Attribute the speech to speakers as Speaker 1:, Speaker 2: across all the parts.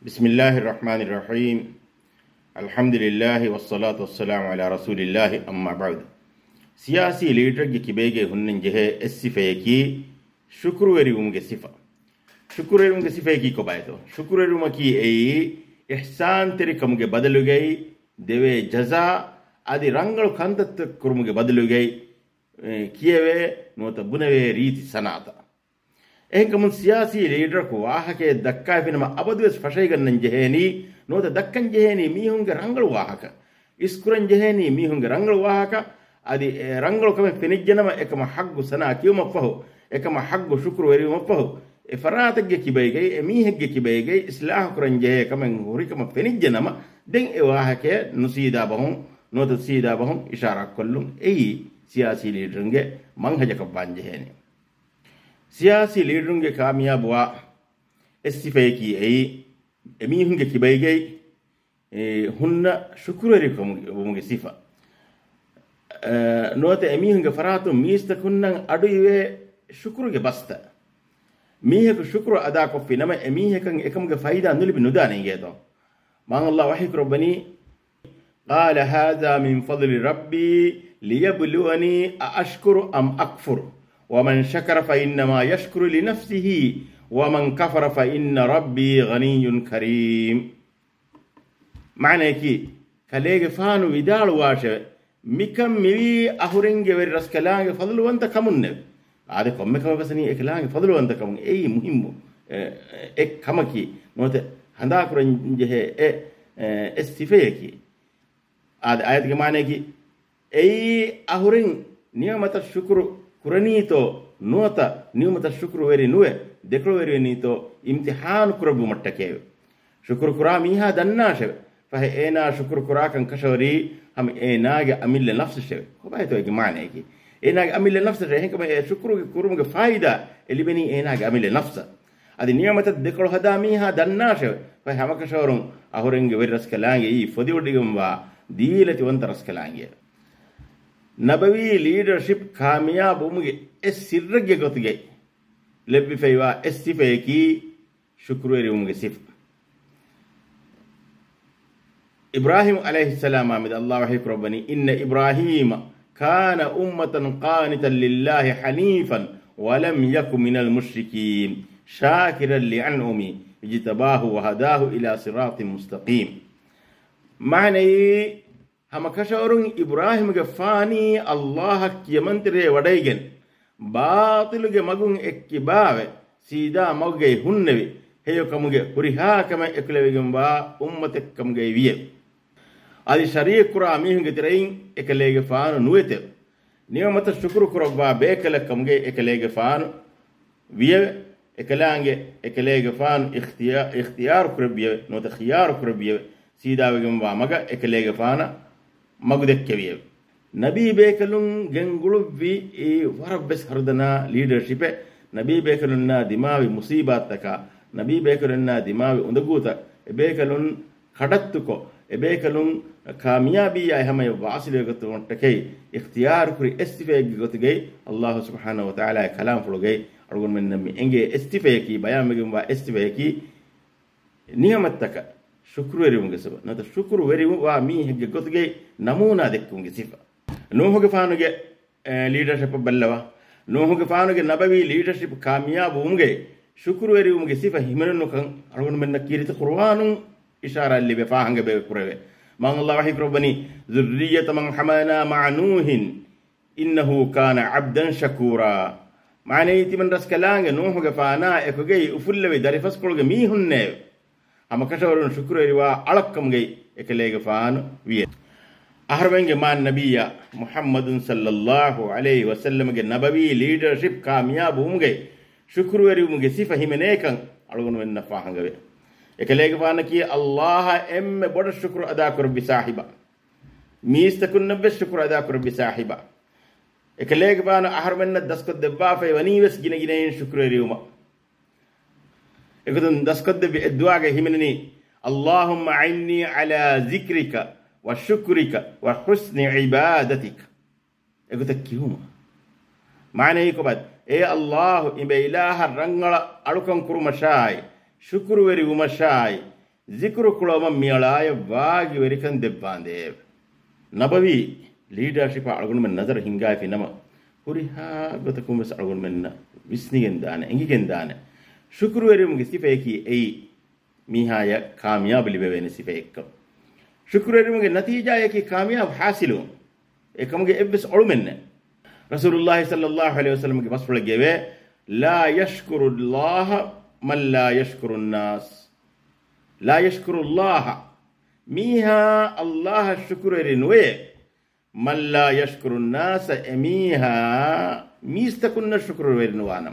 Speaker 1: بسم الله الرحمن الرحيم الحمد لله والصلاة والسلام على رسول الله أما بعد سياسي ليدر كبيجة هنن جه الصفة كي شكر وريوم كصفة شكر وريوم كصفة كي كبايتو شكر وريوم كي أي إحسان تري كم كي بدلو جاي دوا جزاء أدي رانغلو كانت كرم كي بدلو جاي كيوه نوتا بنوه ريت سناتا එහෙන් සියාසී ලීඩර් කෝ වාහකේ දක්කා වෙනම අබදුස් ෆෂයිගන්නන් ජෙහෙනි නොත දක්කන් ජෙහෙනි මීහුන්ගේ රංගල වාහක ඉස්කුරන් ජෙහෙනි මීහුන්ගේ රංගල වාහක අදි රංගල කම පෙනිජ්ජනම එකම හග්ගු සනා කියුමපහු එකම හග්ගු ශුක්‍ර වෙරිමපහු ඒ ෆරාතගේ කිබයිගේ මීහෙක්ගේ කිබයිගේ ඉස්ලාහ කුරන් ජෙහෙ කමෙන් හුරිකම පෙනිජ්ජනම දෙන් ඒ වාහකේ නුසීදා බහුන් නොත සීදා බහුන් ඉෂාරා කොල්ලුම් එයි සියාසී ලීඩර්ගේ මංහජක බංජෙහෙනි सियासी लीडरों के कामयाब हुआ इस्तीफे की एमीहुं के किबाई गई हुन्ना शुक्र मुझे सिफा नोते एमीहुं के फरातो मीस तक हुन्ना अडुवे शुक्र के बस्ता मीहे को शुक्र अदा को फिर नमे एमीहे का एकम के फायदा नुली भी नुदा नहीं गया तो मांग अल्लाह वही करो बनी قال هذا من فضل ربي ليبلوني أشكر أم أكفر ومن شكر فإنما يشكر لنفسه ومن كفر فإن ربي غني كريم معنى كي كليغ فانو ودال واشه مكم مي أهورنج ورس كلام فضل وانت كمن هذا كم مكم بسني كلام فضل وانت كمن أي مهم كمكي نوت هندا كرنجه استفيكي هذا آيات كمانه كي أي أهورن نعمة الشكر ಕುರನೀತೋ ನೂತ ನಿಯಮತ ಶುಕ್ರು ವೆರಿ ನುವೆ ದೆಕ್ಳು ವೆರಿ ನೀತೋ ಇಮ್ತಿಹಾನ್ ಕುರಬು ಮಟ್ಟಕೇವೆ ಶುಕ್ರು ಕುರಾ ಮೀಹಾ ದನ್ನಾಶವೆ ಫಹೆ ಏನಾ ಶುಕ್ರು ಕುರಾ ಕಂ ಕಶವರಿ ಹಮ್ ಏನಾಗೆ ಅಮಿಲ್ಲ ನಫ್ಸ್ ಶವೆ ಕೊಬಾಯ್ತೋ ಗೆ ಮಾನೇಗಿ ಏನಾಗೆ ಅಮಿಲ್ಲ ನಫ್ಸ್ ಶವೆ ಹೆಂಕ ಶುಕ್ರು ಕುರುಮುಗೆ ಫಾಯಿದಾ ಎಲಿಬೆನಿ ಏನಾಗೆ ಅಮಿಲ್ಲ ನಫ್ಸ್ ಅದಿ ನಿಯಮತ ದೆಕ್ಳು ಹದಾ ಮೀಹಾ ದನ್ನಾಶವೆ ಫಹೆ ಹಮ ಕಶವರುಂ ಅಹುರೆಂಗೆ ವೆರಿ ರಸ್ಕಲಾಂಗೆ ಈ ಫೊದಿವಡಿಗಂವಾ ದೀಲತಿ ವಂತ ರಸ್ಕಲಾಂಗೆ ನಬವಿ ಲೀಡರ್ಶಿಪ್ ಕಾಮಯಾಬ್ ಉಮ್ಗೆ ಎಸ್ ಸಿರ್ರಗೆ ಗೊತ್ತಿಗೆ ಲೆಬ್ಬಿ ಫೈವಾ ಎಸ್ತಿಫೇಕಿ ಶುಕ್ರವೇರಿ ಉಮ್ಗೆ ಸಿಫ್ ಇಬ್ರಾಹಿಂ ಅಲೈಹಿಸ್ಸಲಾಂ ಆಮಿದ ಅಲ್ಲಾಹ್ ವಹೀಕ್ ರಬ್ಬನಿ ಇನ್ನ ಇಬ್ರಾಹಿಮ ಕಾನ ಉಮ್ಮತನ್ ಕಾನಿತನ್ ಲಿಲ್ಲಾಹಿ ಹನೀಫನ್ ವಲಂ ಯಕು ಮಿನಲ್ ಮುಶ್ರಿಕೀನ್ ಶಾಕಿರನ್ ಲಿಅನ್ಉಮಿ ಇಜ್ತಬಾಹು ವಹದಾಹು ಇಲಾ ಸಿರಾತಿನ್ ಮುಸ್ತಕೀಮ್ ಮಾನೈ हम कशोरुं इब्राहिम के फानी अल्लाह की मंत्रे वडैगन बातिल के मगुं एक्किबावे सीधा मगे हुन्नवे हेयो कमुगे पुरिहा कमे एकलेवेगम बा उम्मत कमगे विये आदि शरीय कुरा मीहुंगे तिरैं एकलेगे फान नुवेते नियमत शुक्र कुरबा बेकल कमगे एकलेगे फान विये एकलांगे एकलेगे फान इख्तियार कुरबिये नोत खियार कुरबिये सीधा वेगम बा मगा एकलेगे फाना मगुदक्केविये नबी बेकलुं गेंगुळुव्वी ई वरब्बेस हरदना लीडरशिप नबी बेकलुन्ना दिमावी मुसीबात तक नबी बेकलुन्ना दिमावी उंदगूत बेकलुन खडत्तुको बेकलुन कामयाबी हमें वासिले गतु मट्टके इख्तियार कुरी इस्तिफे गतुगे अल्लाह सुब्हानहु व तआला कलाम फुलुगे अरगुन में नमी एंगे इस्तिफे की बयान में वा इस्तिफे की नियमत तक शुक्र वेरिवुंगे सिफा नत शुक्र वेरिवु वा मी हेगे गोतुगे नमूना देक्कुंगे सिफा नूहुगे फानुगे लीडरशिप बल्लवा नूहुगे फानुगे नबवी लीडरशिप कामयाब उंगे शुक्र वेरिवुंगे सिफा हिमनु कं अरगुन मेन्न कीरित कुर्आनु इशारा अल्ली बे फाहंगे बे कुरवे मान अल्लाह वही कुरबनी ज़ुर्रियत मन हमाना मा नूहिन इन्नहु कान अब्दन शकूरा माने इति मन रस्कलांगे नूहुगे फाना एकुगे उफुल्लवे दरिफस कुलगे मी हुन्ने हम कशवरुन शुक्र वेरिवा अलक्कमगे एकलेगे फान विये अहरवेंगे मान नबिया मुहम्मदुन सल्लल्लाहु अलैहि वसल्लम के नबवी लीडरशिप कामयाब उमगे शुक्र वेरिवुगे सिफा हिमनेकं अलगुन वेन्न फाहंगवे एकलेगे फान की अल्लाह एम बड़ शुक्र अदा कर बि साहिबा मीस तकुन नब्बे शुक्र अदा कर बि साहिबा एकलेगे फान अहरवेन्न दस्को देब्बा फे वनीवस गिने गिने शुक्र वेरिवुमा एकदन दस्कद बि दुआगे हिमननी अल्लाहुम्मा अइन्नी अला ज़िक्रिका व शुक्रिका व हुस्नि इबादतिक एगत क्यूमा माने को बाद ए अल्लाह इबे इलाह रंगला अड़कं कुरुमशाय शुक्र वेरी उमशाय ذكر كلام ميلاي واجي وريكن دباندي نبوي leadership أقول من نظر هنگاي في نما هوريها بتكون بس أقول من ويسنين دانه إنجي كندانه شكر وريم كسيفيكي أي ميهايا كامياب اللي بيبين سيفيك شكر وريم كنتيجة يكي كامياب حاصلون إكمل إبس أرمنه رسول الله صلى الله عليه وسلم كمسفر الجبه لا يشكر الله من لا يشكر الناس لا يشكر الله ميها الله الشكر رنوي من لا يشكر الناس ميها ميستكن الشكر رنوانا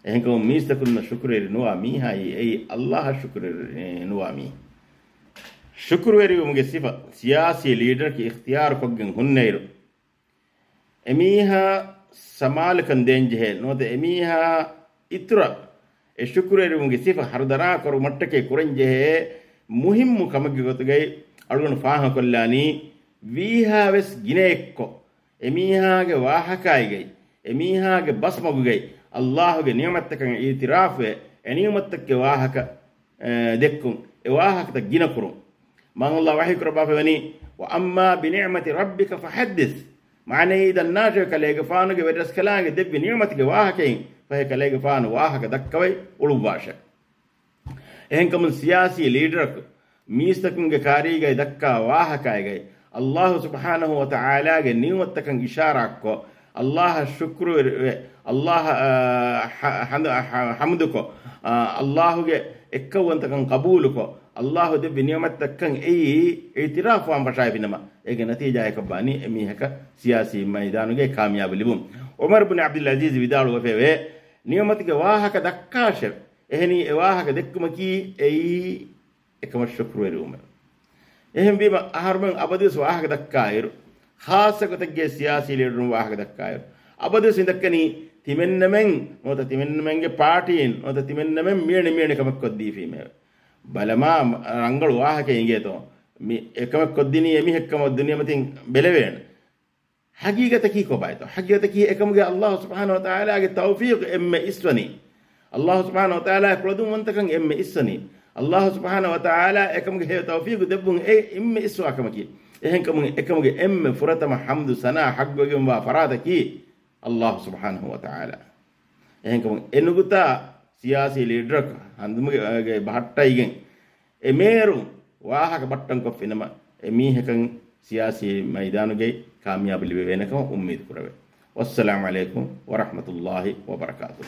Speaker 1: إنكم ميستكن الشكر رنوا ميها أي الله الشكر رنوامي شكر وريوم صفة سياسي ليدر كي اختيار كوجن هنيرو أميها سمال كندنجه نوت أميها إترا الشكر وريوم صفة هردرا كرو متك كورنجه مهم كمجي قطعي أرجون فاه كلاني ويها بس جنيكو أميها جواها كايجي أميها جبس مجوجي الله جنيمتك إعتراف نيمتك واها ك دكون واها كتجينا كرو ما الله وحي كربا فني وأما بنعمة ربك فحدث معنى إذا الناجر كلاج فانو جبرس كلاج دب بنعمة جواها كين فهي كلاج فانو واها كدكوي ولوباشة إنكم السياسي ليدر ميستكون جكاري جاي دكا واها كاي جاي الله سبحانه وتعالى جنيمة تكن إشارة كو الله الشكر الله حمدك الله جه إكوان تكن قبولك الله دب بنعمة تكن أي اعتراف وان بشاي بينما إيه نتيجة كباني أمي هكا سياسي ميدانو جه كامياب لبوم عمر بن عبد العزيز بدال وفيه نعمة جواها كدكاشر إهني واها كدكمكي أي إكمل الشكر وريوم إهم بيما أهرمن أبدس واها كدكاير خاصة كتجي سياسي ليرون واها كدكاير أبدس إندكني تمنمن نوتا تمنمن جه بارتين نوتا تمنمن ميرن كم كودي في مه بلما رانغل واها كينجي تو مي كم كوديني يمي هكما الدنيا متين بلوين حقيقة كي كوبايتو حقيقة كي إكم جه الله سبحانه وتعالى جه توفيق إم إسوني الله سبحانه وتعالى كلودون منتكن إم إسوني الله سبحانه وتعالى إكم جه توفيق دبون إيه إم إسوا كم كي إكم جه إم فرتم حمد سنا حق جم وفراد كي الله سبحانه وتعالى إنكم إنغتا سياسي ليدرك عندهم بحتايين إميرو واحد بطن كفينما إميه كان سياسي ميدانو جاي كامياب اللي بينكم أميد كروي والسلام عليكم ورحمة الله وبركاته.